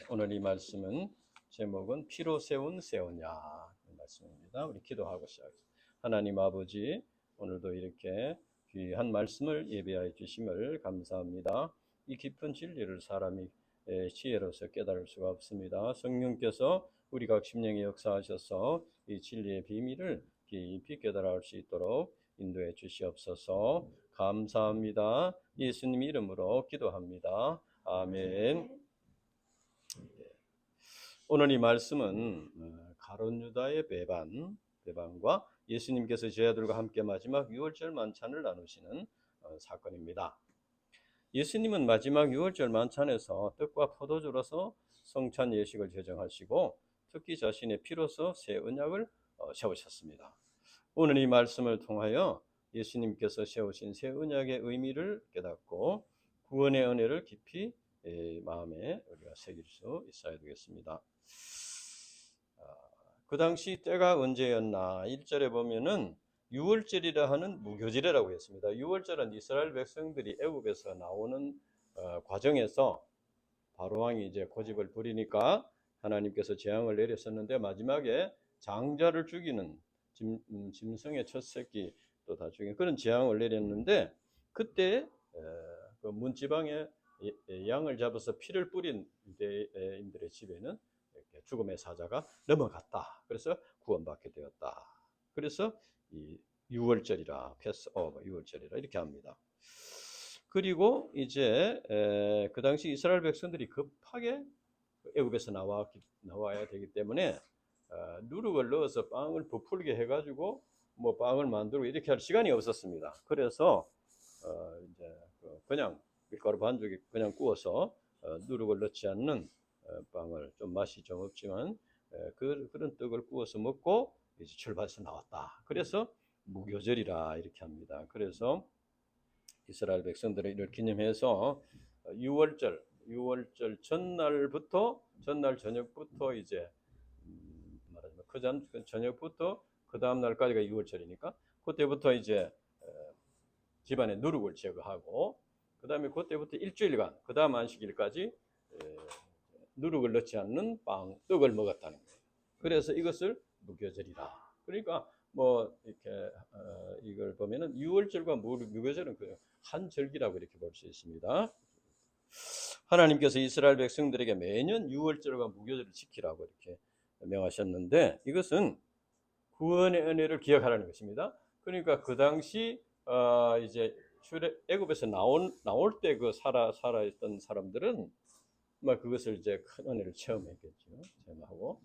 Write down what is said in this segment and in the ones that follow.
오늘 이 말씀은 제목은 피로 세운 세우냐 말씀입니다. 우리 기도하고 시작하겠습니다. 하나님 아버지, 오늘도 이렇게 귀한 말씀을 예배하여 주심을 감사합니다. 이 깊은 진리를 사람이 지혜로서 깨달을 수가 없습니다. 성령께서 우리 각 심령에 역사하셔서 이 진리의 비밀을 깊이 깨달아 알 수 있도록 인도해 주시옵소서. 감사합니다. 예수님 이름으로 기도합니다. 아멘. 오늘 이 말씀은 가룟 유다의 배반과 예수님께서 제자들과 함께 마지막 유월절 만찬을 나누시는 사건입니다. 예수님은 마지막 유월절 만찬에서 떡과 포도주로서 성찬 예식을 제정하시고 특히 자신의 피로서 새 언약을 세우셨습니다. 오늘 이 말씀을 통하여 예수님께서 세우신 새 언약의 의미를 깨닫고 구원의 은혜를 깊이 마음에 우리가 새길 수 있어야 되겠습니다. 그 당시 때가 언제였나? 1절에 보면은 유월절이라 하는 무교절이라고 했습니다. 유월절은 이스라엘 백성들이 애굽에서 나오는 과정에서 바로왕이 이제 고집을 부리니까 하나님께서 재앙을 내렸었는데 마지막에 장자를 죽이는 짐승의 첫 새끼 또 다 죽이는 그런 재앙을 내렸는데 그때 그 문지방에 양을 잡아서 피를 뿌린 유대인들의 집에는 이렇게 죽음의 사자가 넘어갔다. 그래서 구원받게 되었다. 그래서 이 유월절이라 패스오버 유월절이라 이렇게 합니다. 그리고 이제 그 당시 이스라엘 백성들이 급하게 애굽에서 나와야 되기 때문에 누룩을 넣어서 빵을 부풀게 해가지고 뭐 빵을 만들고 이렇게 할 시간이 없었습니다. 그래서 이제 그냥 밀가루 반죽이 그냥 구워서 누룩을 넣지 않는 빵을 좀 맛이 좀 없지만 그런 떡을 구워서 먹고 이제 출발해서 나왔다. 그래서 무교절이라 이렇게 합니다. 그래서 이스라엘 백성들이 이를 기념해서 유월절 전날 저녁부터 이제 말하자면 그 저녁부터 그 다음 날까지가 유월절이니까 그때부터 이제 집안에 누룩을 제거하고 그 다음에 그때부터 일주일간 그 다음 안식일까지 누룩을 넣지 않는 떡을 먹었다는 거예요. 그래서 이것을 무교절이다. 그러니까 뭐 이렇게 이걸 보면은 유월절과 무교절은 한 절기라고 이렇게 볼 수 있습니다. 하나님께서 이스라엘 백성들에게 매년 유월절과 무교절을 지키라고 이렇게 명하셨는데 이것은 구원의 은혜를 기억하라는 것입니다. 그러니까 그 당시 이제 애굽에서 나올 때 그 살아있던 사람들은 막 그것을 이제 큰 은혜를 체험했겠죠. 체험하고.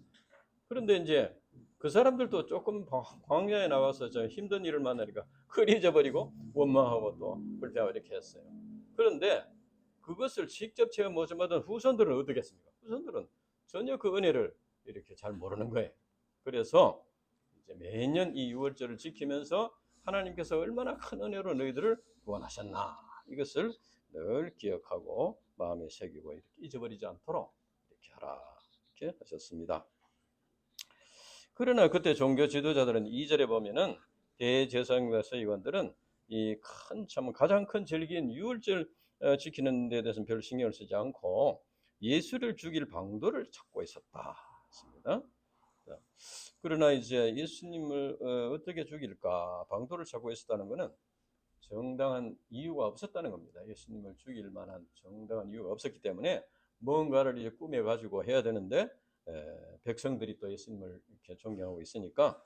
그런데 이제 그 사람들도 조금 광야에 나와서 좀 힘든 일을 만나니까 흐려져버리고 원망하고 또 불평하고 이렇게 했어요. 그런데 그것을 직접 체험 못 받은 후손들은 어떻겠습니까? 후손들은 전혀 그 은혜를 이렇게 잘 모르는 거예요. 그래서 이제 매년 이 유월절을 지키면서 하나님께서 얼마나 큰 은혜로 너희들을 구원하셨나 이것을 늘 기억하고 마음에 새기고 이렇게 잊어버리지 않도록 이렇게 하라 이렇게 하셨습니다. 그러나 그때 종교 지도자들은 2절에 보면은 대제사장과 서기관들은 이 가장 큰 절기인 유월절 지키는 데 대해서는 별 신경을 쓰지 않고 예수를 죽일 방도를 찾고 있었다. 그러나 이제 예수님을 어떻게 죽일까 방도를 찾고 있었다는 것은 정당한 이유가 없었다는 겁니다. 예수님을 죽일 만한 정당한 이유가 없었기 때문에 뭔가를 이제 꾸며 가지고 해야 되는데 백성들이 또 예수님을 이렇게 존경하고 있으니까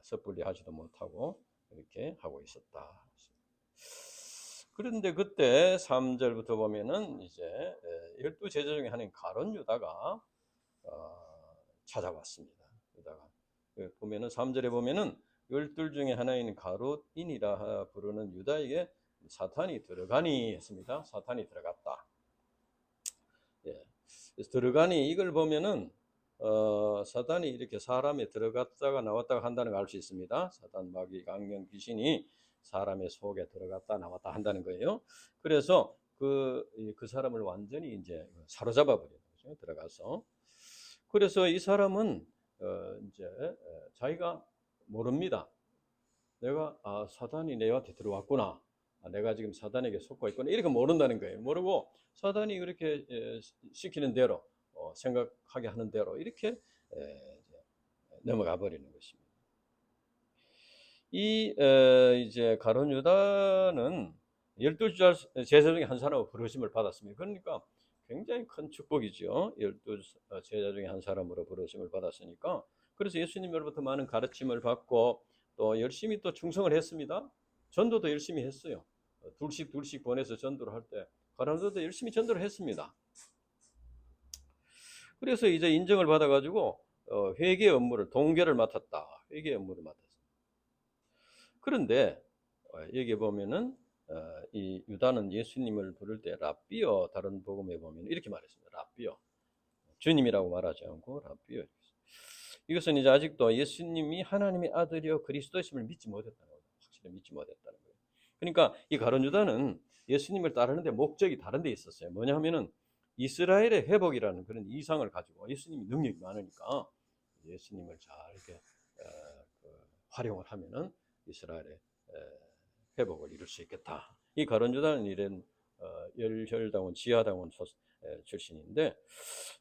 섣불리 하지도 못하고 이렇게 하고 있었다. 그런데 그때 3절부터 보면은 이제 12제자 중에 하나인 가룟 유다가 찾아왔습니다. 유다가 보면은 3절에 보면은 12 중에 하나인 가룟인이라 부르는 유다에게 사탄이 들어가니 했습니다. 사탄이 들어갔다. 예. 그래서 들어가니 이걸 보면은 사탄이 이렇게 사람에 들어갔다가 나왔다가 한다는 걸 알 수 있습니다. 사탄 마귀 악령 귀신이 사람의 속에 들어갔다 나왔다 한다는 거예요. 그래서 그 사람을 완전히 이제 사로잡아 버리는 거죠. 들어가서. 그래서 이 사람은 이제 자기가 모릅니다. 내가 사단이 내한테 들어왔구나. 내가 지금 사단에게 속고 있구나. 이렇게 모른다는 거예요. 모르고 사단이 그렇게 시키는 대로 생각하게 하는 대로 이렇게 이제 넘어가 버리는 것입니다. 이제 가룟 유다는 12 제자 중에 한 사람으로 부르심을 받았습니다. 그러니까 굉장히 큰 축복이죠. 12 제자 중에 한 사람으로 부르심을 받았으니까. 그래서 예수님으로부터 많은 가르침을 받고 또 열심히 또 충성을 했습니다. 전도도 열심히 했어요. 둘씩 보내서 전도를 할 때 가룟 유다도 열심히 전도를 했습니다. 그래서 이제 인정을 받아가지고 회계 업무를 동결을 맡았다. 회계 업무를 맡았어요. 그런데 여기 보면은 이 유다는 예수님을 부를 때 랍비어, 다른 복음에 보면 이렇게 말했습니다. 랍비어. 주님이라고 말하지 않고 랍비어. 이것은 이제 아직도 예수님이 하나님의 아들이요 그리스도이심을 믿지 못했다는 거예요. 확실히 믿지 못했다는 거예요. 그러니까 이 가룟 유다는 예수님을 따르는데 목적이 다른 데 있었어요. 뭐냐 하면은 이스라엘의 회복이라는 그런 이상을 가지고 예수님이 능력이 많으니까 예수님을 잘 이렇게 활용을 하면은 이스라엘의 회복을 이룰 수 있겠다. 이 가룟 유다는 이런 열혈당원, 지하당원 출신인데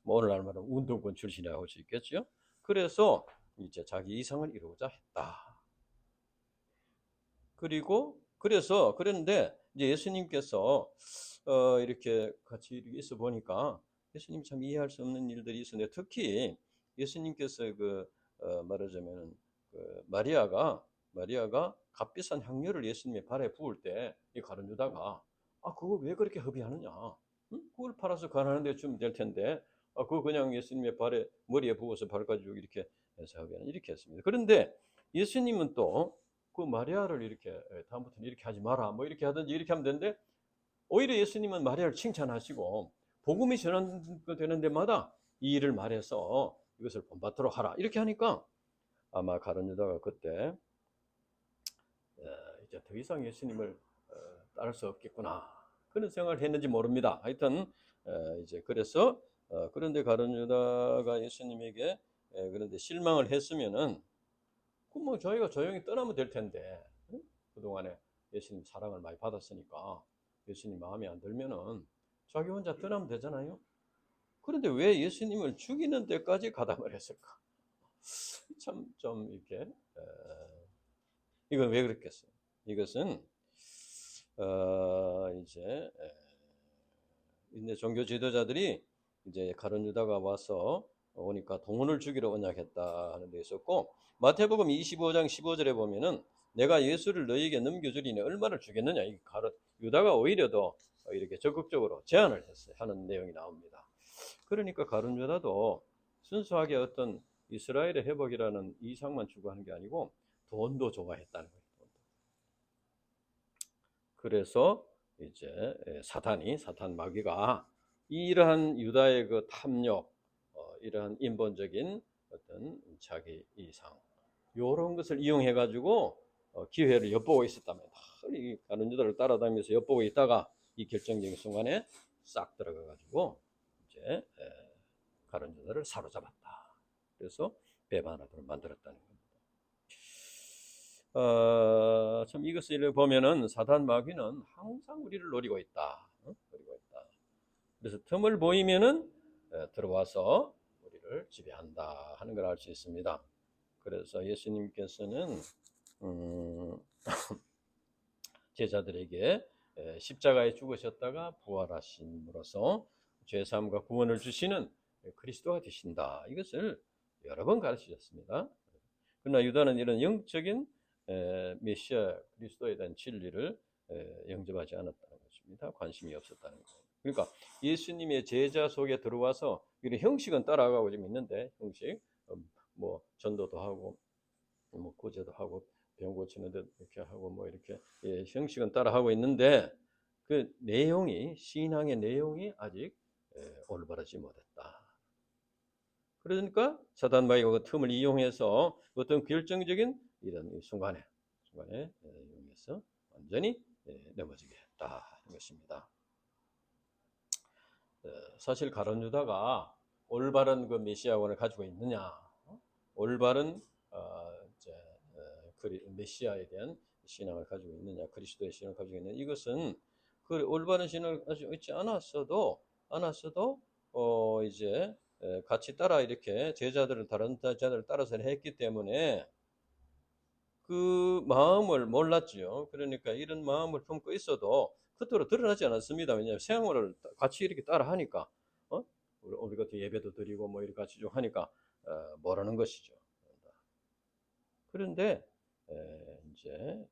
뭐 오늘날 말하면 운동권 출신이라고 할 수 있겠죠. 그래서 이제 자기 이상을 이루고자 했다. 그런데 이제 예수님께서 이렇게 같이 있어 보니까 예수님 참 이해할 수 없는 일들이 있었는데 특히 예수님께서 말하자면 마리아가 값비싼 향료를 예수님의 발에 부을 때 이 가룟 유다가 그거 왜 그렇게 허비하느냐? 응? 그걸 팔아서 가난한 데 주면 될 텐데 그거 그냥 예수님의 머리에 부어서 발까지 이렇게 해서 허비하는 이렇게 했습니다. 그런데 예수님은 또 그 마리아를 이렇게 다음부터는 이렇게 하지 마라 뭐 이렇게 하든지 이렇게 하면 되는데 오히려 예수님은 마리아를 칭찬하시고 복음이 전환되는 데마다 이 일을 말해서 이것을 본받도록 하라 이렇게 하니까 아마 가룟 유다가 그때 이제 더 이상 예수님을 따를 수 없겠구나 그런 생각을 했는지 모릅니다. 하여튼 이제 그래서 그런데 가룟 유다가 예수님에게 그런데 실망을 했으면은 뭐 저희가 조용히 떠나면 될 텐데 응? 그동안에 예수님 사랑을 많이 받았으니까 예수님 마음에 안 들면은 자기 혼자 떠나면 되잖아요. 그런데 왜 예수님을 죽이는 데까지 가담을 했을까? 참 좀 이렇게 이건 왜 그랬겠어요? 이것은 이제 종교 지도자들이 이제 가룟 유다가 와서 오니까 동원을 주기로 언약했다 하는 데 있었고 마태복음 25장 15절에 보면은 내가 예수를 너희에게 넘겨주리니 얼마를 주겠느냐 이 유다가 오히려 더 이렇게 적극적으로 제안을 했어요 하는 내용이 나옵니다. 그러니까 가룟 유다도 순수하게 어떤 이스라엘의 회복이라는 이상만 추구하는 게 아니고 돈도 좋아했다는 거예요. 그래서 이제 사탄 마귀가 이러한 유다의 그 탐욕, 이러한 인본적인 어떤 자기 이상, 이런 것을 이용해 가지고 기회를 엿보고 있었다면 이 가룟 유다를 따라다니면서 엿보고 있다가 이 결정적인 순간에 싹 들어가 가지고 이제 가룟 유다를 사로잡았다. 그래서 배반하도록 만들었다는 겁니다. 참 이것을 보면은 사단 마귀는 항상 우리를 노리고 있다. 노리고 있다. 그래서 틈을 보이면은 들어와서 우리를 지배한다 하는 걸 알 수 있습니다. 그래서 예수님께서는 제자들에게 십자가에 죽으셨다가 부활하심으로써 죄사함과 구원을 주시는 그리스도가 되신다. 이것을 여러 번 가르치셨습니다. 그러나 유다는 이런 영적인 메시아 그리스도에 대한 진리를 영접하지 않았다는 것입니다. 관심이 없었다는 거예요. 그러니까 예수님의 제자 속에 들어와서 이런 형식은 따라가고 좀 있는데 형식 뭐 전도도 하고 뭐 구제도 하고 병 고치는 데 이렇게 하고 뭐 이렇게 형식은 따라하고 있는데 그 내용이 신앙의 내용이 아직 올바르지 못했다. 그러니까 사단 마귀가 그 틈을 이용해서 어떤 결정적인 이런 순간에 이용해서 완전히 넘어지게 했다 하는 것입니다. 사실 가룟 유다가 올바른 그 메시아원을 가지고 있느냐, 올바른 메시아에 대한 신앙을 가지고 있느냐, 그리스도의 신앙을 가지고 있느냐, 이것은 그 올바른 신앙을 가지고 있지 않았어도 이제 같이 따라 이렇게 다른 제자들을 따라서 했기 때문에 그 마음을 몰랐지요. 그러니까 이런 마음을 품고 있어도 겉으로 드러나지 않았습니다. 왜냐하면 생활을 같이 이렇게 따라 하니까, 우리 같은 예배도 드리고 뭐 이렇게 같이 좀 하니까 모르는 것이죠. 그런데 이제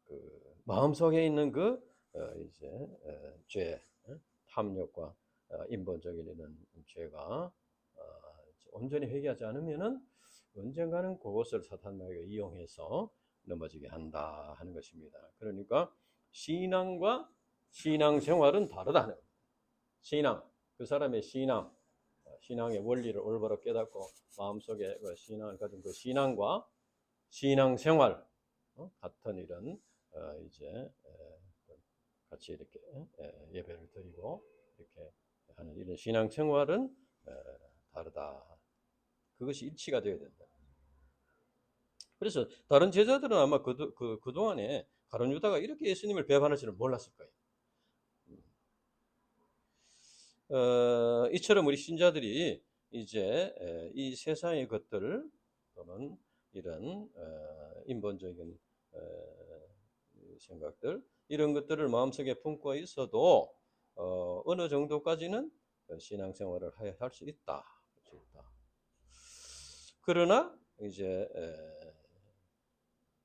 그 마음속에 있는 그 이제 죄, 탐욕과 인본적인 이런 죄가 온전히 회개하지 않으면은 언젠가는 그것을 사탄에게 이용해서 넘어지게 한다 하는 것입니다. 그러니까 신앙과 신앙생활은 다르다는 거예요. 신앙, 그 사람의 신앙의 원리를 올바로 깨닫고 마음속에 신앙을 가진 그 신앙과 신앙생활 같은 이런 이제 같이 이렇게 예배를 드리고 이렇게 하는 이런 신앙생활은 다르다. 그것이 일치가 되어야 된다. 그래서 다른 제자들은 아마 그동안에 가룟 유다가 이렇게 예수님을 배반할 줄은 몰랐을 거예요. 이처럼 우리 신자들이 이제 이 세상의 것들 또는 이런 인본적인 생각들 이런 것들을 마음속에 품고 있어도 어느 정도까지는 신앙생활을 할 수 있다. 그러나 이제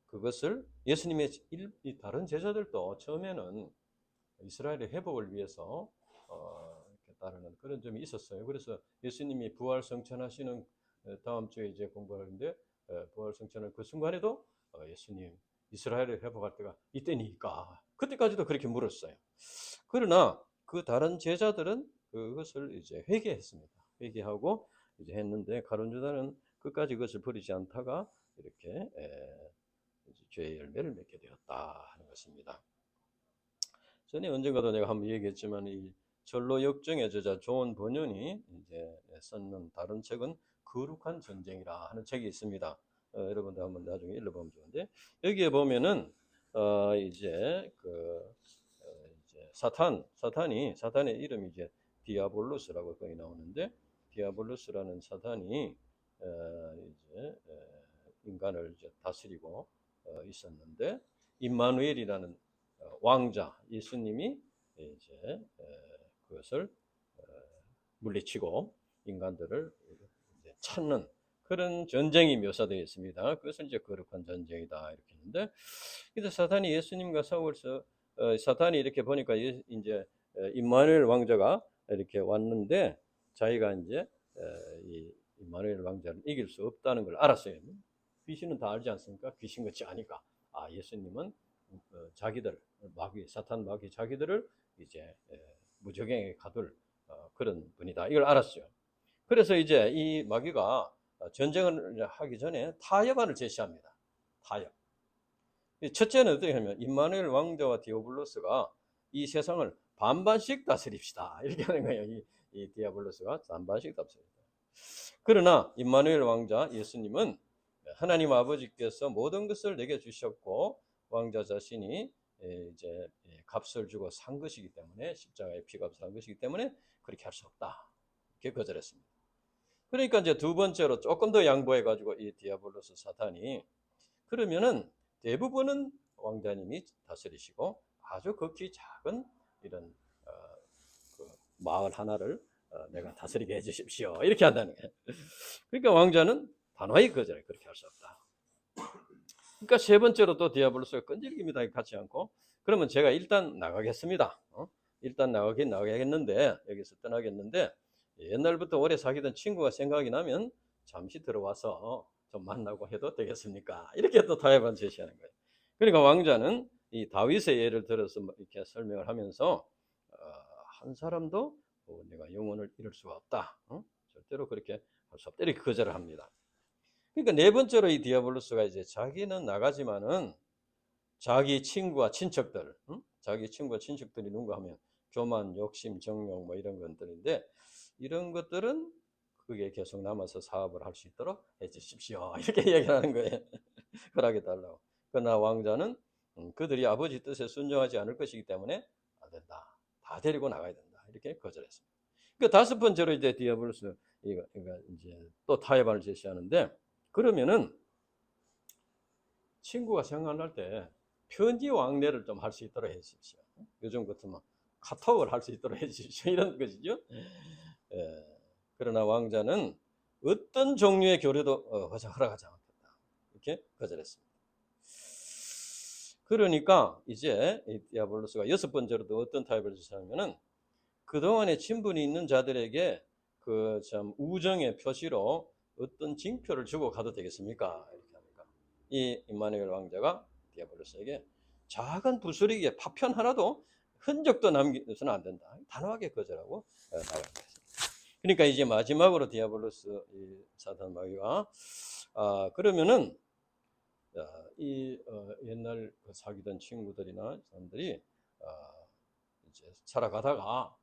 그것을 예수님의 다른 제자들도 처음에는 이스라엘의 회복을 위해서 따르는 그런 점이 있었어요. 그래서 예수님이 부활 성천하시는 다음 주에 이제 공부하는데 부활 성천을 그 순간에도 예수님 이스라엘을 회복할 때가 이때니까 그때까지도 그렇게 물었어요. 그러나 그 다른 제자들은 그것을 이제 회개했습니다. 회개하고 이제 했는데 가룟 유다는 끝까지 그것을 버리지 않다가 이렇게 죄의 열매를 맺게 되었다 하는 것입니다. 전에 언젠가도 내가 한번 얘기했지만 이 절로 역정의 저자 존 번연이 이제 썼는 다른 책은 거룩한 전쟁이라 하는 책이 있습니다. 여러분들 한번 나중에 읽어보면 좋은데 여기에 보면은 이제 이제 사탄의 이름이 이제 디아볼로스라고 거기 나오는데 디아볼로스라는 사탄이 이제 인간을 이제 다스리고 있었는데 임마누엘이라는 왕자 예수님이 이제 그것을 물리치고 인간들을 이제 찾는 그런 전쟁이 묘사되어 있습니다. 그것을 이제 거룩한 전쟁이다 이렇게 했는데, 그래서 사탄이 예수님과 싸워서 사탄이 이렇게 보니까 이제 임마누엘 왕자가 이렇게 왔는데 자기가 이제 이 임마누엘 왕자를 이길 수 없다는 걸 알았어요. 귀신은 다 알지 않습니까? 귀신같이 아니까 예수님은 자기들 사탄 마귀 자기들을 이제 무적행에 가둘 그런 분이다. 이걸 알았어요. 그래서 이제 이 마귀가 전쟁을 하기 전에 타협안을 제시합니다. 타협. 첫째는 어떻게 하면 임마누엘 왕자와 디아블로스가 이 세상을 반반씩 다스립시다. 이렇게 하는 거예요. 이 디아블로스가 반반씩 다스립니다. 그러나 임마누엘 왕자 예수님은 하나님 아버지께서 모든 것을 내게 주셨고 왕자 자신이 이제 값을 주고 산 것이기 때문에 십자가의 피값을 산 것이기 때문에 그렇게 할 수 없다. 이렇게 거절했습니다. 그러니까 이제 두 번째로 조금 더 양보해 가지고 이 디아블로스 사탄이 그러면은 대부분은 왕자님이 다스리시고 아주 극히 작은 이런 그 마을 하나를 내가 다스리게 해주십시오. 이렇게 한다는 거예요. 그러니까 왕자는 단호하게 거절해. 그렇게 할 수 없다. 그러니까 세 번째로 또 디아블로스가 끈질깁니다. 같이 않고 그러면 제가 일단 나가겠습니다. 일단 나가겠는데 여기서 떠나겠는데 옛날부터 오래 사귀던 친구가 생각이 나면 잠시 들어와서 좀 만나고 해도 되겠습니까? 이렇게 또 타협안 제시하는 거예요. 그러니까 왕자는 이 다윗의 예를 들어서 이렇게 설명을 하면서 한 사람도 내가 영혼을 잃을 수가 없다. 절대로 그렇게 할 수 없다. 이렇게 거절을 합니다. 그러니까 네 번째로 이 디아블로스가 이제 자기는 나가지만은 자기 친구와 친척들, 자기 친구와 친척들이 누군가 하면 교만, 욕심, 정욕 뭐 이런 것들인데 이런 것들은 그게 계속 남아서 사업을 할 수 있도록 해주십시오. 이렇게 얘기하는 거예요. 허락해 달라고. 그러나 왕자는 그들이 아버지 뜻에 순종하지 않을 것이기 때문에 안 된다. 다 데리고 나가야 된다. 이렇게 거절했습니다. 그 다섯 번째로 이제 디아블로스 이거 이제 또 타협안을 제시하는데, 그러면은 친구가 생각날 때 편지 왕래를 좀 할 수 있도록 해 주십시오. 요즘 같으면 카톡을 할 수 있도록 해 주십시오. 이런 것이죠. 예. 그러나 왕자는 어떤 종류의 교류도 허락하지 않겠다. 이렇게 거절했습니다. 그러니까 이제 이 디아블로스가 여섯 번째로도 어떤 타입을 제시하냐면은, 그동안에 친분이 있는 자들에게 그 참 우정의 표시로 어떤 징표를 주고 가도 되겠습니까? 이렇게 하니까 이 임마누엘 왕자가 디아블로스에게 작은 부스러기에 파편 하나도 흔적도 남겨서는 안 된다. 단호하게 거절하고 나갑니다. 그러니까 이제 마지막으로 디아블로스 이 사탄 마귀가 그러면은 이 옛날 그 사귀던 친구들이나 사람들이 이제 살아가다가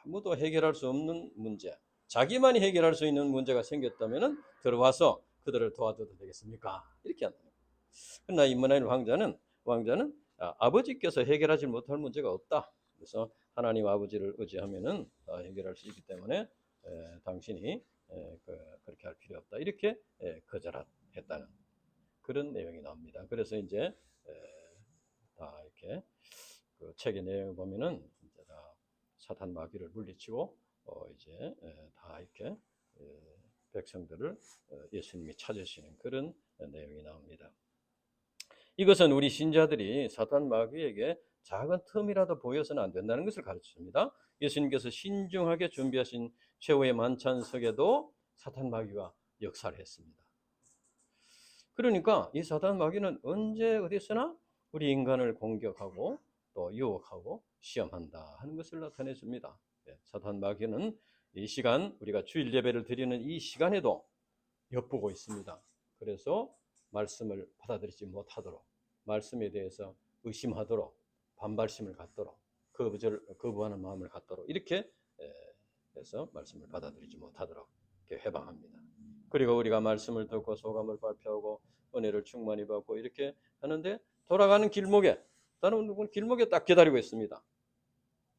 아무도 해결할 수 없는 문제, 자기만이 해결할 수 있는 문제가 생겼다면은 들어와서 그들을 도와줘도 되겠습니까? 이렇게 한다. 그러나 임마누엘 왕자는 아버지께서 해결하지 못할 문제가 없다. 그래서 하나님 아버지를 의지하면은 해결할 수 있기 때문에 당신이 그렇게 할 필요 없다. 이렇게 거절했다는 그런 내용이 나옵니다. 그래서 이제 다 이렇게 그 책의 내용을 보면은 이제 다 사탄 마귀를 물리치고 이제 다 이렇게 백성들을 예수님이 찾으시는 그런 내용이 나옵니다. 이것은 우리 신자들이 사탄 마귀에게 작은 틈이라도 보여서는 안 된다는 것을 가르칩니다. 예수님께서 신중하게 준비하신 최후의 만찬석에도 사탄 마귀가 역사를 했습니다. 그러니까 이 사탄 마귀는 언제 어디서나 우리 인간을 공격하고 또 유혹하고 시험한다 하는 것을 나타내 줍니다. 사탄 마귀는 이 시간, 우리가 주일 예배를 드리는 이 시간에도 엿보고 있습니다. 그래서 말씀을 받아들이지 못하도록, 말씀에 대해서 의심하도록, 반발심을 갖도록, 거부하는 마음을 갖도록 이렇게 해서 말씀을 받아들이지 못하도록 이렇게 해방합니다. 그리고 우리가 말씀을 듣고 소감을 발표하고 은혜를 충만히 받고 이렇게 하는데, 돌아가는 길목에, 다른 누구는 길목에 딱 기다리고 있습니다.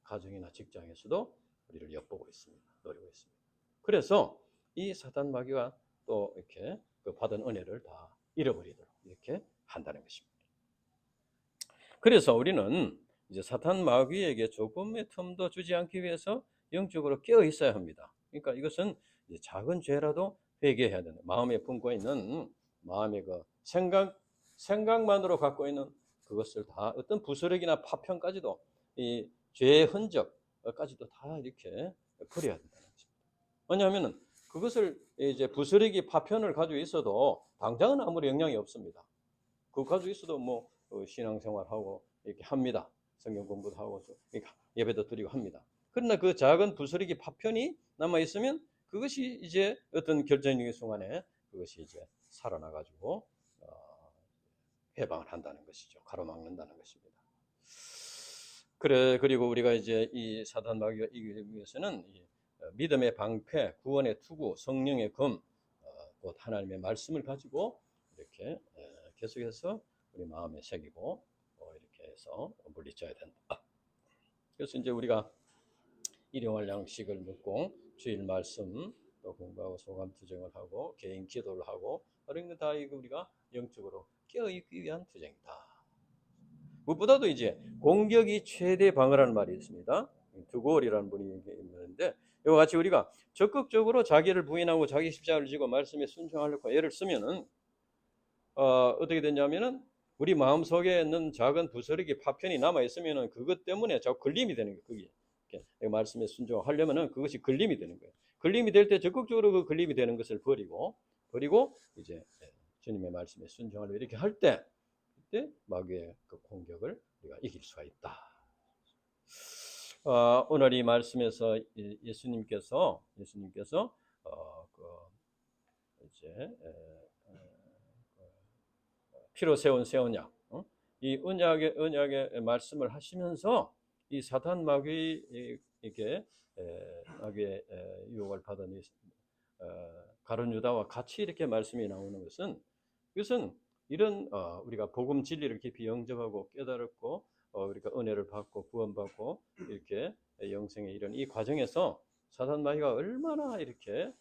가정이나 직장에서도 우리를 엿보고 있습니다. 노리고 있습니다. 그래서 이 사탄 마귀가 또 이렇게 그 받은 은혜를 다 잃어버리도록 이렇게 한다는 것입니다. 그래서 우리는 이제 사탄 마귀에게 조금의 틈도 주지 않기 위해서 영적으로 깨어 있어야 합니다. 그러니까 이것은 이제 작은 죄라도 회개해야 되는, 마음에 품고 있는 마음의 그 생각만으로 갖고 있는 그것을 다, 어떤 부스러기나 파편까지도, 이 죄의 흔적까지도 다 이렇게 버려야 된다는 것입니다. 왜냐하면 그것을 이제 부스러기 파편을 가지고 있어도 당장은 아무리 영향이 없습니다. 그거 가지고 있어도 뭐 신앙생활하고 이렇게 합니다. 성경 공부도 하고 예배도 드리고 합니다. 그러나 그 작은 부스러기 파편이 남아 있으면 그것이 이제 어떤 결정적인 순간에 그것이 이제 살아나가지고 해방을 한다는 것이죠. 가로막는다는 것입니다. 그리고 우리가 이제 이 사탄 마귀가 이기기 위해서는 믿음의 방패, 구원의 투구, 성령의 검, 곧 하나님의 말씀을 가지고 이렇게 계속해서 우리 마음에 새기고 이렇게 해서 물리쳐야 된다. 그래서 이제 우리가 일용할 양식을 먹고 주일 말씀 또 공부하고 소감 투정을 하고 개인 기도를 하고 이런 거 다 이거 우리가 영적으로 깨어 있기 위한 투쟁이다. 무엇보다도 이제 공격이 최대 방어라는 말이 있습니다. 드골이라는 분이 있는데, 이와 같이 우리가 적극적으로 자기를 부인하고 자기 십자가를 지고 말씀에 순종하려고 애를 쓰면은 어떻게 되냐면은 우리 마음 속에 있는 작은 부스러기 파편이 남아 있으면은 그것 때문에 자꾸 걸림이 되는 거예요. 그게 말씀에 순종하려면은 그것이 걸림이 되는 거예요. 걸림이 될 때 적극적으로 그 걸림이 되는 것을 버리고 이제 주님의 말씀에 순종하려 이렇게 할 때, 그때 마귀의 그 공격을 우리가 이길 수가 있다. 오늘 이 말씀에서 예수님께서 이제 피로 세운 새 언약, 이 언약의 말씀을 하시면서 이 사탄 마귀에게 마귀의 유혹을 받은 가룟 유다와 같이 이렇게 말씀이 나오는 것은, 이것은 이런 우리가 복음 진리를 깊이 영접하고 깨달았고 우리가 은혜를 받고 구원받고 이렇게 영생에 이런 이 과정에서 사단 마귀가 얼마나 이렇게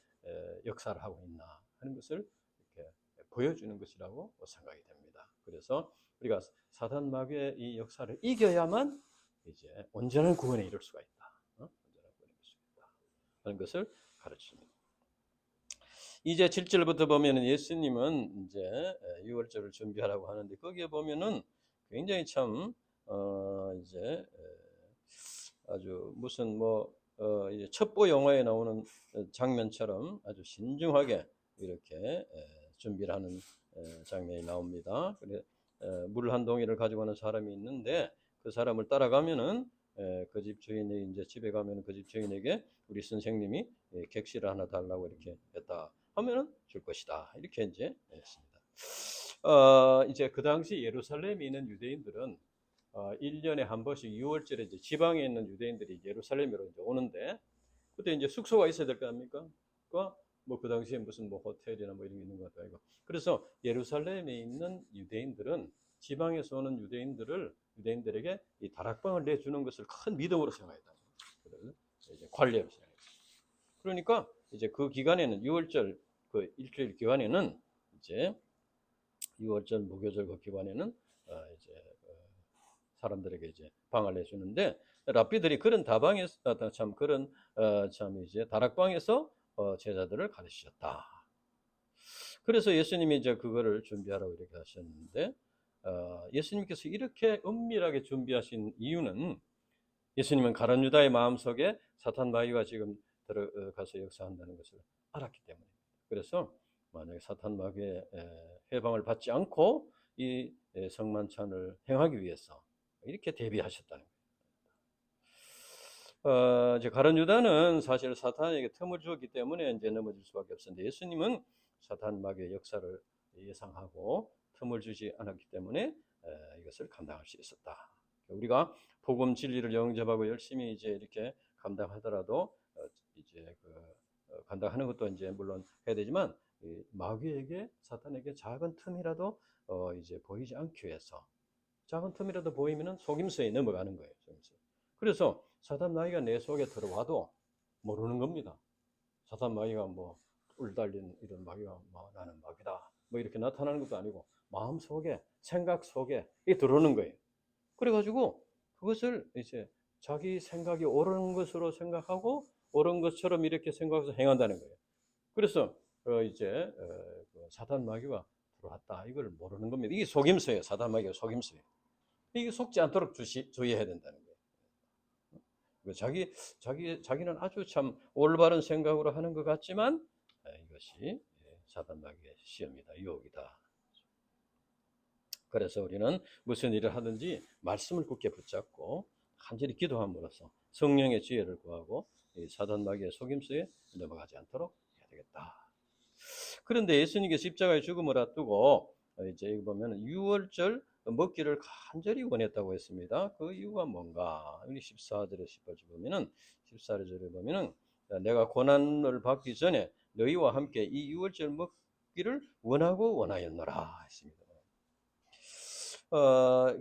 역사를 하고 있나 하는 것을 이렇게 보여주는 것이라고 생각이 됩니다. 그래서 우리가 사단 마귀의 이 역사를 이겨야만 이제 온전한 구원에 이룰 수가 있다. 온전한 구원에 이룰 수 있다 하는 것을 가르칩니다. 이제 7절부터 보면은 예수님은 이제 유월절을 준비하라고 하는데 거기에 보면은 굉장히 참 이제 아주 무슨 이제 첩보 영화에 나오는 장면처럼 아주 신중하게 이렇게 준비를 하는 장면이 나옵니다. 그래 물 한 동이를 가지고 가는 사람이 있는데 그 사람을 따라가면은 그 집 주인이 이제 집에 가면은 그 집 주인에게 우리 선생님이 객실을 하나 달라고 이렇게 했다 하면은 줄 것이다 이렇게 이제 했습니다. 이제 그 당시 예루살렘에 있는 유대인들은 1년에 한 번씩 6월절에 이제 지방에 있는 유대인들이 예루살렘으로 이제 오는데 그때 이제 숙소가 있어야 될 거 아닙니까? 그 당시에 무슨 호텔이나 이런 게 있는 것도 아니고. 그래서 예루살렘에 있는 유대인들은 지방에서 오는 유대인들에게 이 다락방을 내주는 것을 큰 믿음으로 생각했다. 이제 관례로 생각했다. 그러니까 이제 그 기간에는 6월절 그 일주일 기간에는 이제 6월절 무교절 그 기간에는 이제 사람들에게 이제 방을 내주는데 랍비들이 그런 다방에서 참 이제 다락방에서 제자들을 가르치셨다. 그래서 예수님이 이제 그거를 준비하라고 이렇게 하셨는데 예수님께서 이렇게 은밀하게 준비하신 이유는 예수님은 가룟 유다의 마음속에 사탄 마귀가 지금 들어가서 역사한다는 것을 알았기 때문입니다. 그래서 만약에 사탄 마귀의 해방을 받지 않고 이 성만찬을 행하기 위해서 이렇게 대비하셨다는 거예요. 이제 가룟 유다는 사실 사탄에게 틈을 주었기 때문에 이제 넘어질 수밖에 없었는데 예수님은 사탄 마귀의 역사를 예상하고 틈을 주지 않았기 때문에 이것을 감당할 수 있었다. 우리가 복음 진리를 영접하고 열심히 이제 이렇게 감당하더라도 이제 감당하는 것도 이제 물론 해야 되지만 마귀에게 사탄에게 작은 틈이라도 이제 보이지 않기 위해서 작은 틈이라도 보이면은 속임수에 넘어가는 거예요. 속임수. 그래서 사탄 마귀가 내 속에 들어와도 모르는 겁니다. 사탄 마귀가 뿔 달린 이런 마귀가 나는 마귀다 이렇게 나타나는 것도 아니고 마음 속에 생각 속에 들어오는 거예요. 그래가지고 그것을 이제 자기 생각이 옳은 것으로 생각하고 옳은 것처럼 이렇게 생각해서 행한다는 거예요. 그래서 이제 사탄 마귀가 들어왔다 이걸 모르는 겁니다. 이게 속임수예요. 사탄 마귀가 속임수예요. 이게 속지 않도록 주의해야 된다는 거예요. 자기는 아주 참 올바른 생각으로 하는 것 같지만 이것이 사탄 마귀의 시험이다, 유혹이다. 그래서 우리는 무슨 일을 하든지 말씀을 굳게 붙잡고 간절히 기도함으로써 성령의 지혜를 구하고 이 사단 마귀의 속임수에 넘어가지 않도록 해야 되겠다. 그런데 예수님께서 십자가의 죽음을 앞두고 이제 여기 보면 6월절 먹기를 간절히 원했다고 했습니다. 그 이유가 뭔가? 여기 14절에 18절 보면은 14절에 보면은 내가 고난을 받기 전에 너희와 함께 이 6월절 먹기를 원하고 원하였노라 했습니다.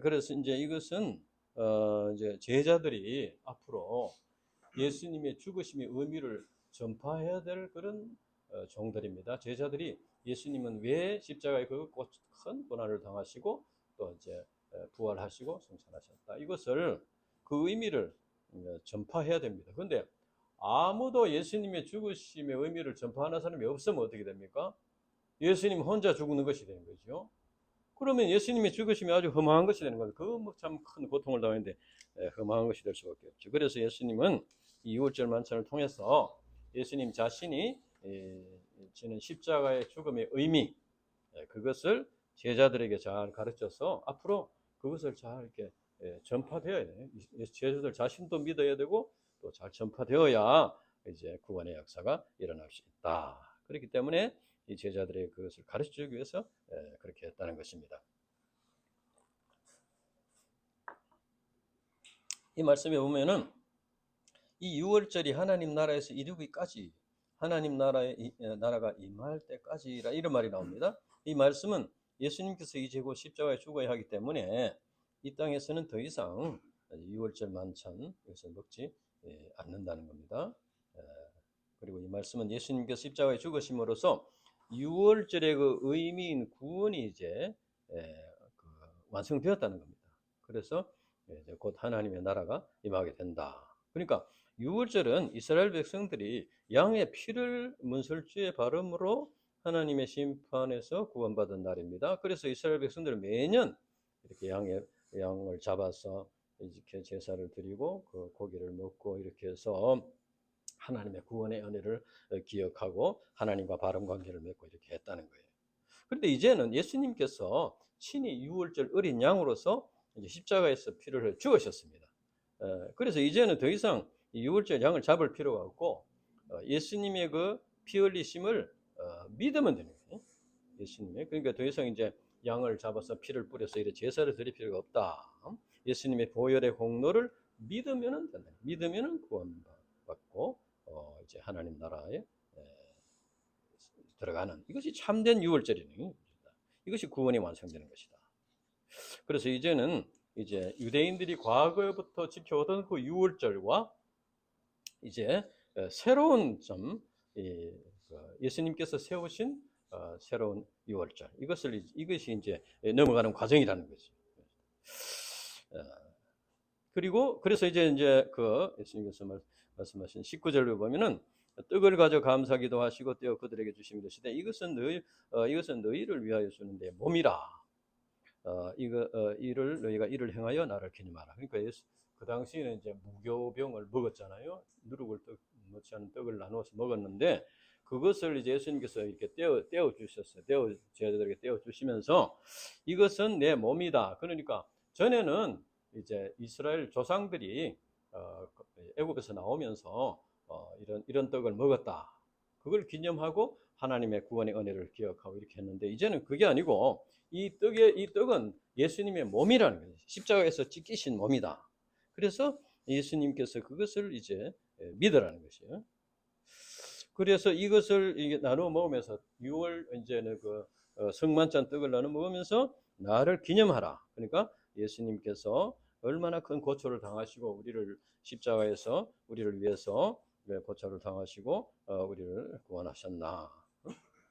그래서 이제 이것은 이제 제자들이 앞으로 예수님의 죽으심의 의미를 전파해야 될 그런 종들입니다. 제자들이 예수님은 왜 십자가에 그 큰 고난을 당하시고 또 이제 부활하시고 승천하셨다. 이것을 그 의미를 전파해야 됩니다. 그런데 아무도 예수님의 죽으심의 의미를 전파하는 사람이 없으면 어떻게 됩니까? 예수님 혼자 죽는 것이 되는 거죠. 그러면 예수님의 죽으심이 아주 허망한 것이 되는 거예요. 그거 참 큰 고통을 당하는데 허망한 것이 될 수밖에 없죠. 그래서 예수님은 이 6월절 만찬을 통해서 예수님 자신이 지는 십자가의 죽음의 의미 그것을 제자들에게 잘 가르쳐서 앞으로 그것을 잘 이렇게 전파되어야 돼요. 제자들 자신도 믿어야 되고 또 잘 전파되어야 이제 구원의 역사가 일어날 수 있다. 그렇기 때문에 이 제자들의 그것을 가르쳐주기 위해서 그렇게 했다는 것입니다. 이 말씀에 보면은 이 6월절이 하나님 나라에서 이루기까지 하나님 나라가 임할 때까지라 이런 말이 나옵니다. 이 말씀은 예수님께서 이제 곧 십자가에 죽어야 하기 때문에 이 땅에서는 더 이상 6월절 만찬 이것을 먹지 않는다는 겁니다. 그리고 이 말씀은 예수님께서 십자가에 죽으심으로써 유월절의 그 의미인 구원이 이제 그 완성되었다는 겁니다. 그래서 이제 곧 하나님의 나라가 임하게 된다. 그러니까 유월절은 이스라엘 백성들이 양의 피를 문설주에 바름으로 하나님의 심판에서 구원받은 날입니다. 그래서 이스라엘 백성들은 매년 이렇게 양을 잡아서 이렇게 제사를 드리고 그 고기를 먹고 이렇게 해서 하나님의 구원의 은혜를 기억하고 하나님과 바른 관계를 맺고 이렇게 했다는 거예요. 그런데 이제는 예수님께서 친히 유월절 어린 양으로서 이제 십자가에서 피를 죽으셨습니다. 그래서 이제는 더 이상 유월절 양을 잡을 필요가 없고 예수님의 그 피 흘리심을 믿으면 되는 거예요. 예수님의. 그러니까 더 이상 이제 양을 잡아서 피를 뿌려서 이렇게 제사를 드릴 필요가 없다. 예수님의 보혈의 공로를 믿으면은 된다. 믿으면은 구원받고 이제 하나님 나라에 들어가는 이것이 참된 유월절이니 이것이 구원이 완성되는 것이다. 그래서 이제는 이제 유대인들이 과거부터 지켜오던 그 유월절과 이제 새로운 점 예수님께서 세우신 새로운 유월절 이것이 이제 넘어가는 과정이라는 거죠. 그리고 그래서 이제 그 예수님께서 말씀하신 19절을 보면은 떡을 가져 감사기도 하시고 떼어 그들에게 주시며 이르시되 이것은 너희를 위하여 주는 내 몸이라. 너희가 이를 행하여 나를 기념하라. 그러니까 그 당시에는 이제 무교병을 먹었잖아요. 누룩을 넣지 않은 떡을 나누어서 먹었는데 그것을 이제 예수님께서 이렇게 떼어 주셨어요. 제자들에게 떼어 주시면서 이것은 내 몸이다. 그러니까 전에는 이제 이스라엘 조상들이 애굽에서 나오면서 이런 떡을 먹었다. 그걸 기념하고 하나님의 구원의 은혜를 기억하고 이렇게 했는데 이제는 그게 아니고 이 떡은 예수님의 몸이라는 거예요. 십자가에서 찢기신 몸이다. 그래서 예수님께서 그것을 이제 믿으라는 것이에요. 그래서 이것을 이게 나누어 먹으면서 6월 이제는 그 성만찬 떡을 나누어 먹으면서 나를 기념하라. 그러니까 예수님께서 얼마나 큰 고초를 당하시고 우리를 십자가에서 우리를 위해서 고초를 당하시고 우리를 구원하셨나.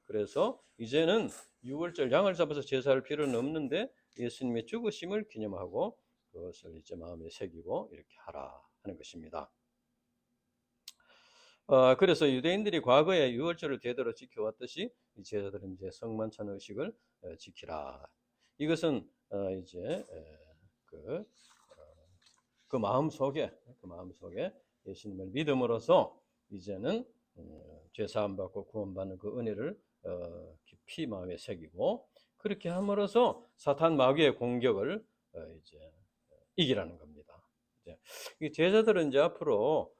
그래서 이제는 6월절 양을 잡아서 제사를 필요는 없는데 예수님의 죽으심을 기념하고 그것을 이제 마음에 새기고 이렇게 하라 하는 것입니다. 그래서 유대인들이 과거에 유월절을 대대로 지켜왔듯이 이 제자들은 이제 성만찬 의식을 지키라. 이것은 이제 그 마음 속에 예수님을 믿음으로써 이제는 죄 사함 받고 구원받는 그 은혜를 깊이 마음에 새기고 그렇게 함으로써 사탄 마귀의 공격을 이제 이기라는 겁니다. 이제 제자들은 이제 앞으로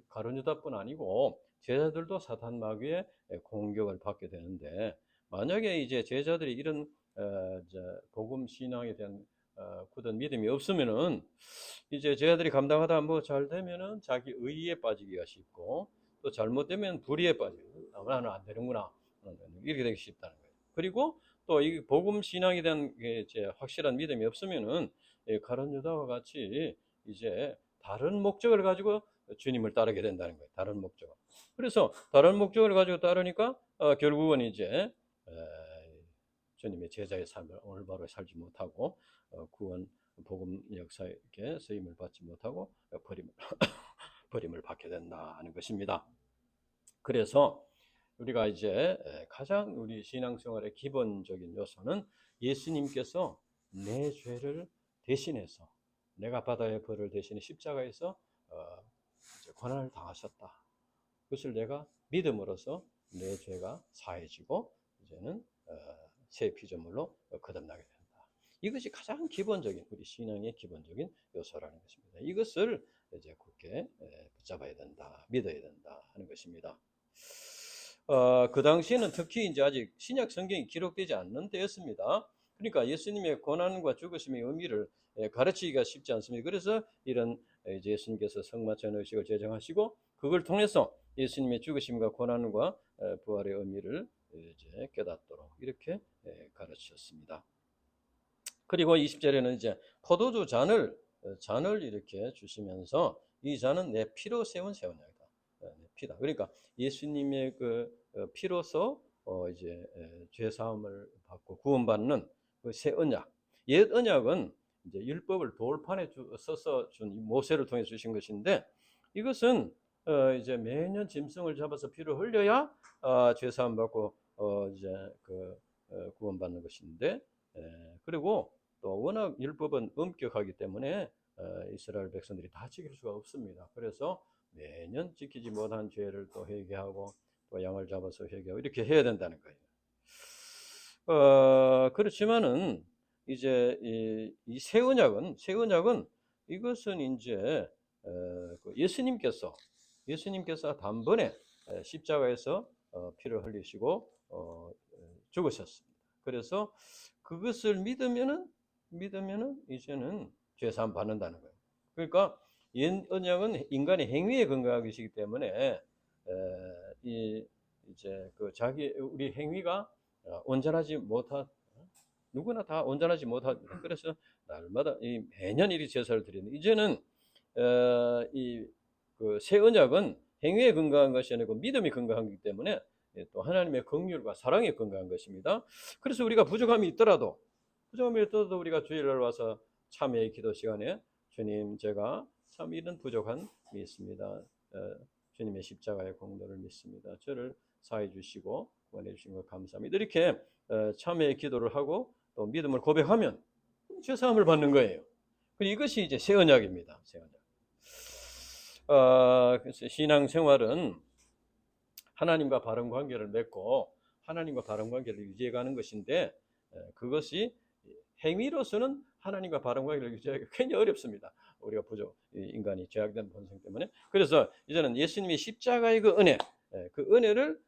가룟 유다뿐 아니고 제자들도 사탄 마귀의 공격을 받게 되는데 만약에 이제 제자들이 이런 복음 신앙에 대한 굳은 믿음이 없으면은 이제 제자들이 감당하다 뭐 잘 되면은 자기 의에 빠지기가 쉽고 또 잘못되면 불의에 빠지고 나는 안 되는구나 이렇게 되기 쉽다는 거예요. 그리고 또 이 복음 신앙에 대한 이제 확실한 믿음이 없으면은 가룟 유다와 같이 이제 다른 목적을 가지고 주님을 따르게 된다는 거예요. 다른 목적. 그래서 다른 목적을 가지고 따르니까 결국은 이제 주님의 제자의 삶을 올바로 살지 못하고 구원 복음 역사에 쓰임을 받지 못하고 버림을 받게 된다 하는 것입니다. 그래서 우리가 이제 가장 우리 신앙생활의 기본적인 요소는 예수님께서 내 죄를 대신해서 내가 받아야 벌을 대신해 십자가에서 고난을 당하셨다. 그것을 내가 믿음으로써 내 죄가 사해지고 이제는 새 피조물로 거듭나게 된다. 이것이 가장 기본적인 우리 신앙의 기본적인 요소라는 것입니다. 이것을 이제 굳게 붙잡아야 된다, 믿어야 된다 하는 것입니다. 그 당시에는 특히 이제 아직 신약 성경이 기록되지 않는 때였습니다. 그러니까 예수님의 고난과 죽으심의 의미를 가르치기가 쉽지 않습니다. 그래서 이런 이제 예수님께서 성만찬 의식을 제정하시고 그걸 통해서 예수님의 죽으심과 고난과 부활의 의미를 이제 깨닫도록 이렇게 가르치셨습니다. 그리고 20절에는 이제 포도주 잔을 이렇게 주시면서 이 잔은 내 피로 세운 새 언약이다. 피다. 그러니까 예수님의 그 피로서 이제 죄 사함을 받고 구원받는 그 새 언약. 옛 언약은 이제 율법을 돌판에 써서 준 모세를 통해 주신 것인데, 이것은 이제 매년 짐승을 잡아서 피를 흘려야 죄 사함 받고 이제 그 구원받는 것인데, 그리고 또 워낙 율법은 엄격하기 때문에 이스라엘 백성들이 다 지킬 수가 없습니다. 그래서 매년 지키지 못한 죄를 또 회개하고 또 양을 잡아서 회개하고 이렇게 해야 된다는 거예요. 그렇지만은 이제 이 새 언약은 이것은 이제 그 예수님께서 단번에 십자가에서 피를 흘리시고 죽으셨습니다. 그래서 그것을 믿으면은 이제는 죄 사함 받는다는 거예요. 그러니까 옛 언약은 인간의 행위에 근거한 것이기 때문에 이제 그 우리 행위가 온전하지 못한, 누구나 다 온전하지 못합니다. 그래서 날마다 매년 이리 제사를 드리는, 이제는 이 그 새 언약은 행위에 근거한 것이 아니고 믿음이 근거한 것이기 때문에 또 하나님의 긍휼과 사랑에 근거한 것입니다. 그래서 우리가 부족함이 있더라도 우리가 주일날 와서 참회의 기도 시간에 주님, 제가 참 이런 부족함이 있습니다. 주님의 십자가의 공로를 믿습니다. 저를 사해 주시고 구원해 주신 것 감사합니다. 이렇게 참회의 기도를 하고 또 믿음을 고백하면 죄 사함을 받는 거예요. 이것이 이제 새 언약입니다. 새 언약. 그래서 신앙생활은 하나님과 바른 관계를 맺고 하나님과 바른 관계를 유지해가는 것인데, 그것이 행위로서는 하나님과 바른 관계를 유지하기가 굉장히 어렵습니다. 우리가 인간이 죄악된 본성 때문에. 그래서 이제는 예수님이 십자가의 그 은혜, 그 은혜를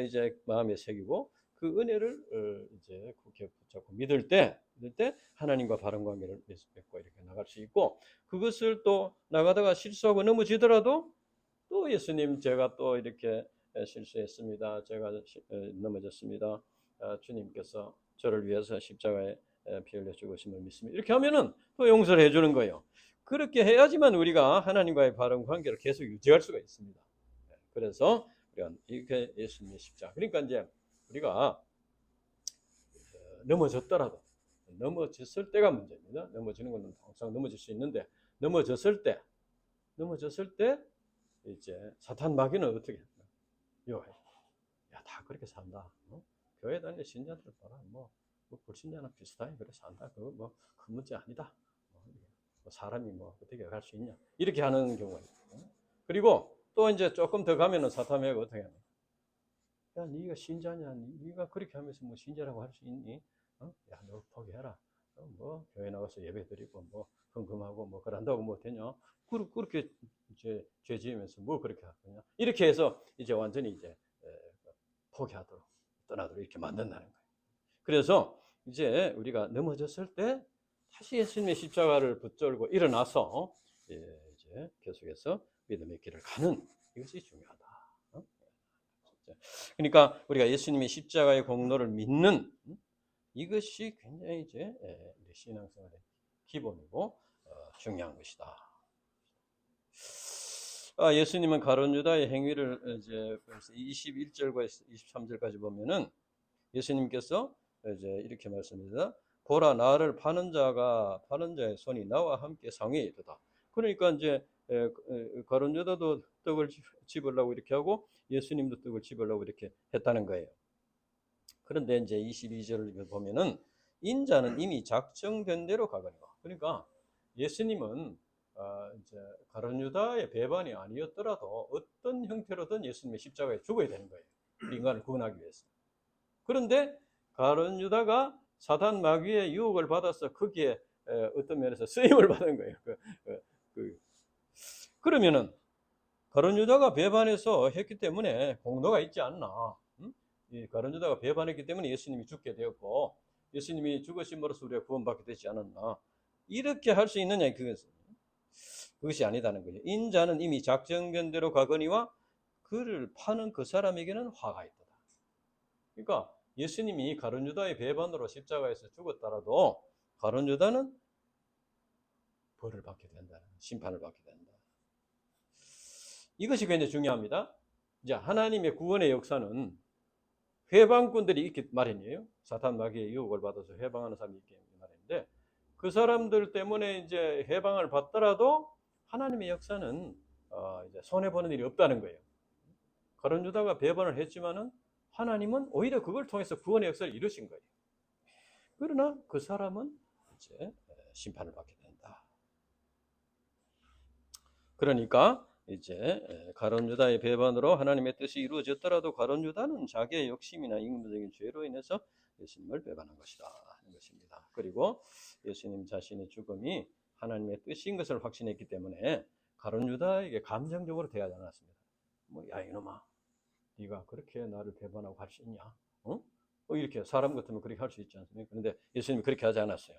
이제 마음에 새기고 그 은혜를 이제 굳게 붙잡고 믿을 때 하나님과 바른 관계를 맺고 이렇게 나갈 수 있고, 그것을 또 나가다가 실수하고 넘어지더라도 또 예수님, 제가 또 이렇게 실수했습니다. 제가 넘어졌습니다. 주님께서 저를 위해서 십자가에 피 흘려 죽으심을 믿습니다. 이렇게 하면은 또 용서를 해주는 거예요. 그렇게 해야지만 우리가 하나님과의 바른 관계를 계속 유지할 수가 있습니다. 그래서 이렇게 예수님의 십자가. 그러니까 이제 우리가 넘어졌을 때가 문제입니다. 넘어지는 것은 항상 넘어질 수 있는데, 넘어졌을 때 이제 사탄 마귀는 어떻게 합니까? 야, 다 그렇게 산다. 교회 다니는 신자들 봐라. 뭐 불신자나 비슷하게 그래 산다. 그거 뭐 큰 문제 아니다. 사람이 뭐 어떻게 갈 수 있냐. 이렇게 하는 경우가 있고. 그리고 또 이제 조금 더 가면은 사탄 마귀가 어떻게 하냐. 야, 네가 신자냐? 네가 그렇게 하면서 뭐 신자라고 할 수 있니? 야, 너 포기해라. 뭐 교회 나가서 예배 드리고 뭐 헌금하고 뭐 그런다고 뭐 되냐? 그렇게 이제 죄 지으면서 뭐 그렇게 하냐? 이렇게 해서 이제 완전히 이제 포기하도록 떠나도록 이렇게 만든다는 거예요. 그래서 이제 우리가 넘어졌을 때 다시 예수님의 십자가를 붙들고 일어나서 이제 계속해서 믿음의 길을 가는, 이것이 중요하다. 그러니까 우리가 예수님의 십자가의 공로를 믿는, 이것이 굉장히 이제 신앙생활의 기본이고 중요한 것이다. 예수님은 가룟 유다의 행위를 이제 21절과 23절까지 보면은 예수님께서 이제 이렇게 말씀합니다. 보라, 나를 파는 자의 손이 나와 함께 상위에 있도다. 그러니까 이제 가룟 유다도 떡을 집으려고 이렇게 하고 예수님도 떡을 집으려고 이렇게 했다는 거예요. 그런데 이제 22절을 보면은 인자는 이미 작정된 대로 가거니와. 그러니까 예수님은 이제 가룟 유다의 배반이 아니었더라도 어떤 형태로든 예수님의 십자가에 죽어야 되는 거예요. 인간을 구원하기 위해서. 그런데 가룟 유다가 사단 마귀의 유혹을 받아서 거기에 어떤 면에서 쓰임을 받은 거예요. 그러면은 가룟 유다가 배반해서 했기 때문에 공로가 있지 않나? 이 가룟 유다가 배반했기 때문에 예수님이 죽게 되었고 예수님이 죽으심으로써 우리가 구원받게 되지 않았나? 이렇게 할 수 있느냐? 그것이 아니다는 거죠. 인자는 이미 작정된 대로 가거니와 그를 파는 그 사람에게는 화가 있다. 그러니까 예수님이 가룟 유다의 배반으로 십자가에서 죽었더라도 가룟 유다는 벌을 받게 된다. 심판을 받게 된다. 이것이 굉장히 중요합니다. 이제 하나님의 구원의 역사는 회방꾼들이 있기 마련이에요. 사탄 마귀의 유혹을 받아서 회방하는 사람이 있기 마련인데 그 사람들 때문에 이제 해방을 받더라도 하나님의 역사는 이제 손해 보는 일이 없다는 거예요. 가룟 유다가 배반을 했지만은 하나님은 오히려 그걸 통해서 구원의 역사를 이루신 거예요. 그러나 그 사람은 이제 심판을 받게 된다. 그러니까 이제 가룟 유다의 배반으로 하나님의 뜻이 이루어졌더라도 가룟 유다는 자기의 욕심이나 인간적인 죄로 인해서 예수님을 배반한 것이다 하는 것입니다. 그리고 예수님 자신의 죽음이 하나님의 뜻인 것을 확신했기 때문에 가룟 유다에게 감정적으로 대하지 않았습니다. 뭐 야 이놈아, 네가 그렇게 나를 배반하고 할 수 있냐? 이렇게 사람 같으면 그렇게 할 수 있지 않습니까? 그런데 예수님이 그렇게 하지 않았어요.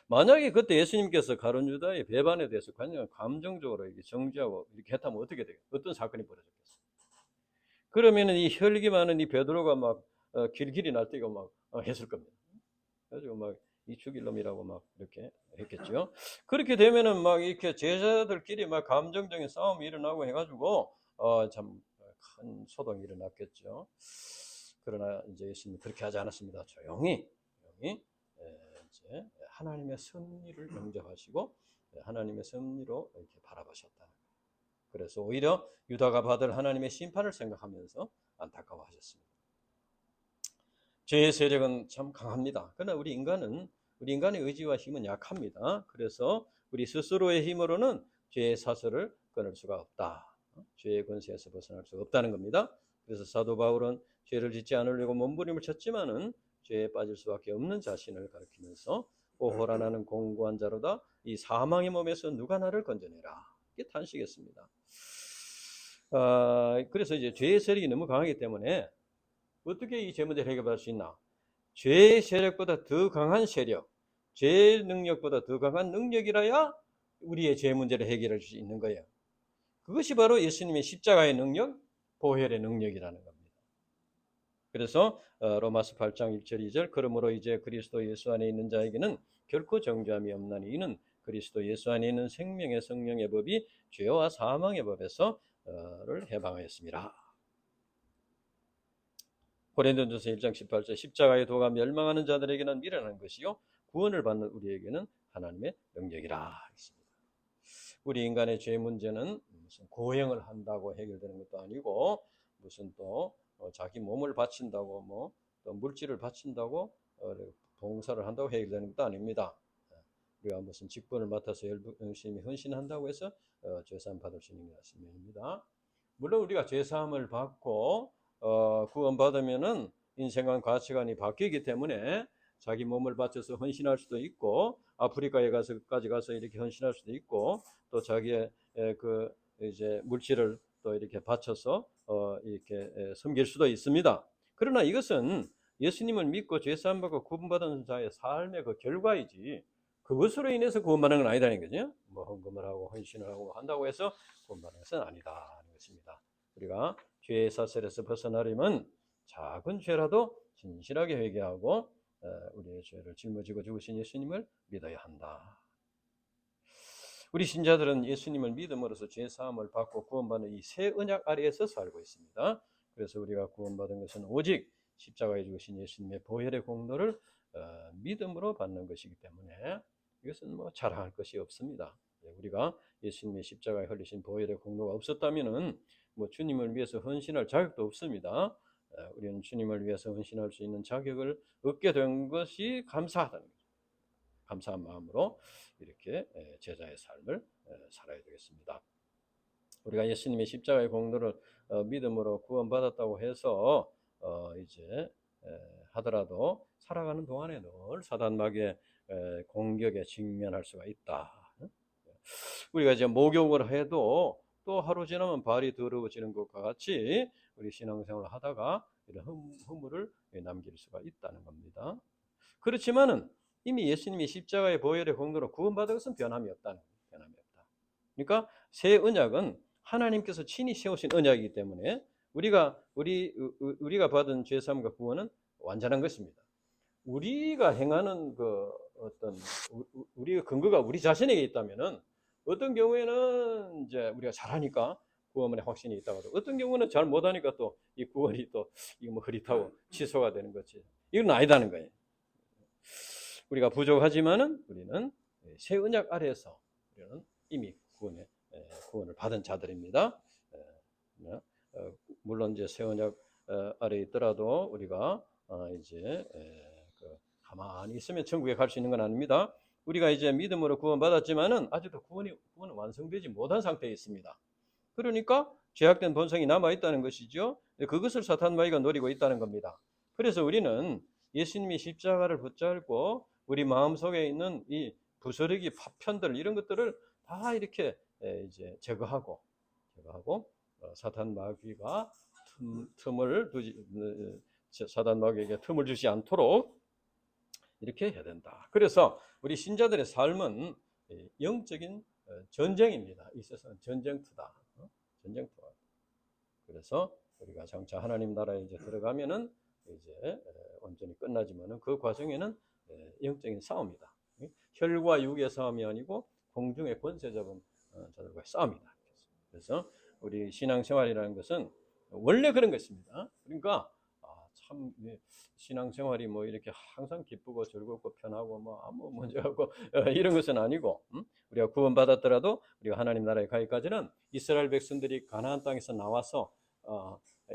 만약에 그때 예수님께서 가룟 유다의 배반에 대해서 그냥 감정적으로 이렇게 정죄하고 이렇게 했다면 어떻게 되겠어요? 어떤 사건이 벌어졌겠어요? 그러면은 이 혈기 많은 이 베드로가 막 길길이 날뛰고 막 했을 겁니다. 그래가지고 막 이 죽일 놈이라고 막 이렇게 했겠죠. 그렇게 되면은 막 이렇게 제자들끼리 막 감정적인 싸움이 일어나고 해가지고 참 큰 소동이 일어났겠죠. 그러나 이제 예수님이 그렇게 하지 않았습니다. 조용히 이제 하나님의 섭리를 영접하시고 하나님의 섭리로 이렇게 바라보셨다. 그래서 오히려 유다가 받을 하나님의 심판을 생각하면서 안타까워하셨습니다. 죄의 세력은 참 강합니다. 그러나 우리 인간의 의지와 힘은 약합니다. 그래서 우리 스스로의 힘으로는 죄의 사슬을 끊을 수가 없다. 죄의 권세에서 벗어날 수가 없다는 겁니다. 그래서 사도 바울은 죄를 짓지 않으려고 몸부림을 쳤지만은 죄에 빠질 수밖에 없는 자신을 가리키면서 오호라 나는 공고한 자로다. 이 사망의 몸에서 누가 나를 건져내라. 이게 탄식했습니다. 그래서 이제 죄의 세력이 너무 강하기 때문에 어떻게 이 죄 문제를 해결할 수 있나? 죄의 세력보다 더 강한 세력, 죄의 능력보다 더 강한 능력이라야 우리의 죄 문제를 해결할 수 있는 거예요. 그것이 바로 예수님의 십자가의 능력, 보혈의 능력이라는 겁니다. 그래서 로마서 8장 1절 2절 그러므로 이제 그리스도 예수 안에 있는 자에게는 결코 정죄함이 없나니 이는 그리스도 예수 안에 있는 생명의 성령의 법이 죄와 사망의 법에서를 해방하였습니다. 고린도전서 1장 18절 십자가의 도가 멸망하는 자들에게는 미련한 것이요 구원을 받는 우리에게는 하나님의 능력이라 했습니다. 우리 인간의 죄 문제는 무슨 고행을 한다고 해결되는 것도 아니고 무슨 또 자기 몸을 바친다고 뭐 또 물질을 바친다고 봉사를 한다고 해결되는 것도 아닙니다. 우리가 무슨 직분을 맡아서 열심히 헌신한다고 해서 죄사함 받을 수 있는 것이 아닙니다. 물론 우리가 죄사함을 받고 구원받으면은 인생관 가치관이 바뀌기 때문에 자기 몸을 바쳐서 헌신할 수도 있고 아프리카에 가서까지 가서 이렇게 헌신할 수도 있고 또 자기의 그 이제 물질을 또 이렇게 바쳐서 이렇게 섬길 수도 있습니다. 그러나 이것은 예수님을 믿고 죄사함 받고 구원받은 자의 삶의 그 결과이지 그것으로 인해서 구원받는 건 아니다는 거죠. 뭐 헌금을 하고 헌신을 하고 한다고 해서 구원받는 것은 아니다는 것입니다. 우리가 죄의 사슬에서 벗어나려면 작은 죄라도 진실하게 회개하고 우리의 죄를 짊어지고 죽으신 예수님을 믿어야 한다. 우리 신자들은 예수님을 믿음으로써 죄 사함을 받고 구원받는 이 새 언약 아래에서 살고 있습니다. 그래서 우리가 구원받은 것은 오직 십자가에 죽으신 예수님의 보혈의 공로를 믿음으로 받는 것이기 때문에 이것은 뭐 자랑할 것이 없습니다. 우리가 예수님의 십자가에 흘리신 보혈의 공로가 없었다면은 뭐 주님을 위해서 헌신할 자격도 없습니다. 우리는 주님을 위해서 헌신할 수 있는 자격을 얻게 된 것이 감사하다는 거죠. 감사한 마음으로 이렇게 제자의 삶을 살아야 되겠습니다. 우리가 예수님의 십자가의 공로를 믿음으로 구원받았다고 해서 이제 하더라도 살아가는 동안에 늘 사단 마귀의 공격에 직면할 수가 있다. 우리가 이제 목욕을 해도 또 하루 지나면 발이 더러워지는 것과 같이 우리 신앙생활을 하다가 이런 허물을 남길 수가 있다는 겁니다. 그렇지만은 이미 예수님이 십자가의 보혈의 공로로 구원받은 것은 변함이 없다는 거예요. 변함이 없다. 그러니까 새 언약은 하나님께서 친히 세우신 언약이기 때문에 우리가 받은 죄 사함과 구원은 완전한 것입니다. 우리가 행하는 그 어떤 우리의 근거가 우리 자신에게 있다면은 어떤 경우에는 이제 우리가 잘하니까 구원의 확신이 있다가도 어떤 경우는 잘 못하니까 또 이 구원이 또 이거 뭐 흐릿하고 취소가 되는 거지. 이건 아니다는 거예요. 우리가 부족하지만은 우리는 새 언약 아래에서 우리는 이미 구원을 받은 자들입니다. 물론 이제 새 언약 아래에 있더라도 우리가 이제 가만히 있으면 천국에 갈 수 있는 건 아닙니다. 우리가 이제 믿음으로 구원받았지만은 아직도 구원은 완성되지 못한 상태에 있습니다. 그러니까 죄악된 본성이 남아 있다는 것이죠. 그것을 사탄 마귀가 노리고 있다는 겁니다. 그래서 우리는 예수님이 십자가를 붙잡고 우리 마음속에 있는 이 부스러기 파편들 이런 것들을 다 이렇게 이제 제거하고 사탄 마귀가 사탄 마귀에게 틈을 주지 않도록 이렇게 해야 된다. 그래서 우리 신자들의 삶은 영적인 전쟁입니다. 이 세상은 전쟁터다. 전쟁터. 그래서 우리가 장차 하나님 나라에 이제 들어가면은 이제 온전히 끝나지만은 그 과정에는 영적인 싸움이다. 혈과 육의 싸움이 아니고 공중의 권세 잡은 자들과의 싸움이다. 그래서 우리 신앙생활이라는 것은 원래 그런 것입니다. 그러니까 참 신앙생활이 뭐 이렇게 항상 기쁘고 즐겁고 편하고 뭐 아무 문제가 없고 이런 것은 아니고 우리가 구원받았더라도 우리가 하나님 나라에 가기까지는 이스라엘 백성들이 가나안 땅에서 나와서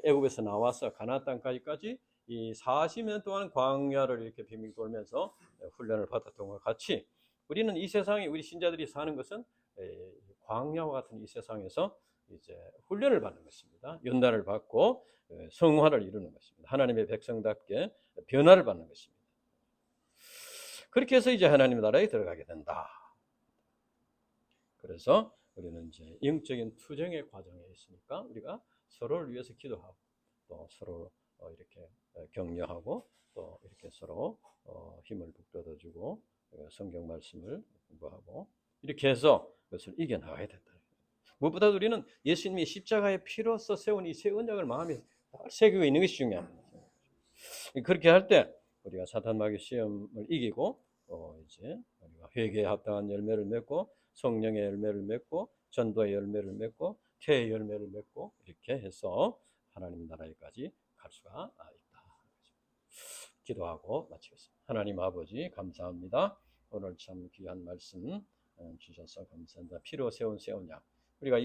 애굽에서 나와서 가나안 땅까지까지 이 40년 동안 광야를 이렇게 빙빙 돌면서 훈련을 받았던 것과 같이 우리는 이 세상에 우리 신자들이 사는 것은 광야와 같은 이 세상에서 이제 훈련을 받는 것입니다. 연단을 받고 성화를 이루는 것입니다. 하나님의 백성답게 변화를 받는 것입니다. 그렇게 해서 이제 하나님 나라에 들어가게 된다. 그래서 우리는 이제 영적인 투쟁의 과정에 있으니까 우리가 서로를 위해서 기도하고 또 서로 이렇게 격려하고 또 이렇게 서로 힘을 북돋아주고 성경 말씀을 공부하고 이렇게 해서 그것을 이겨나가야 된다. 무엇보다 우리는 예수님이 십자가의 피로써 세운 이 새 언약을 마음에 새기고 있는 것이 중요합니다. 그렇게 할 때 우리가 사탄 마귀 시험을 이기고 이제 우리가 회개에 합당한 열매를 맺고 성령의 열매를 맺고 전도의 열매를 맺고 태의 열매를 맺고 이렇게 해서 하나님 나라에까지 갈 수가 있다. 기도하고 마치겠습니다. 하나님 아버지 감사합니다. 오늘 참 귀한 말씀 주셔서 감사합니다. 피로 세운 새 언약. 우리가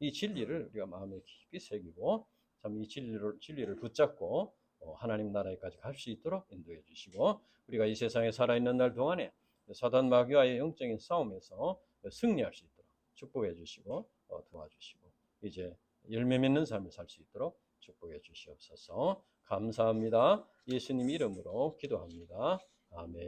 이 진리를 우리가 마음에 깊이 새기고 참 이 진리를 붙잡고 하나님 나라에까지 갈 수 있도록 인도해 주시고 우리가 이 세상에 살아있는 날 동안에 사단 마귀와의 영적인 싸움에서 승리할 수 있도록 축복해 주시고 도와주시고 이제 열매 맺는 삶을 살 수 있도록 축복해 주시옵소서. 감사합니다. 예수님 이름으로 기도합니다. 아멘.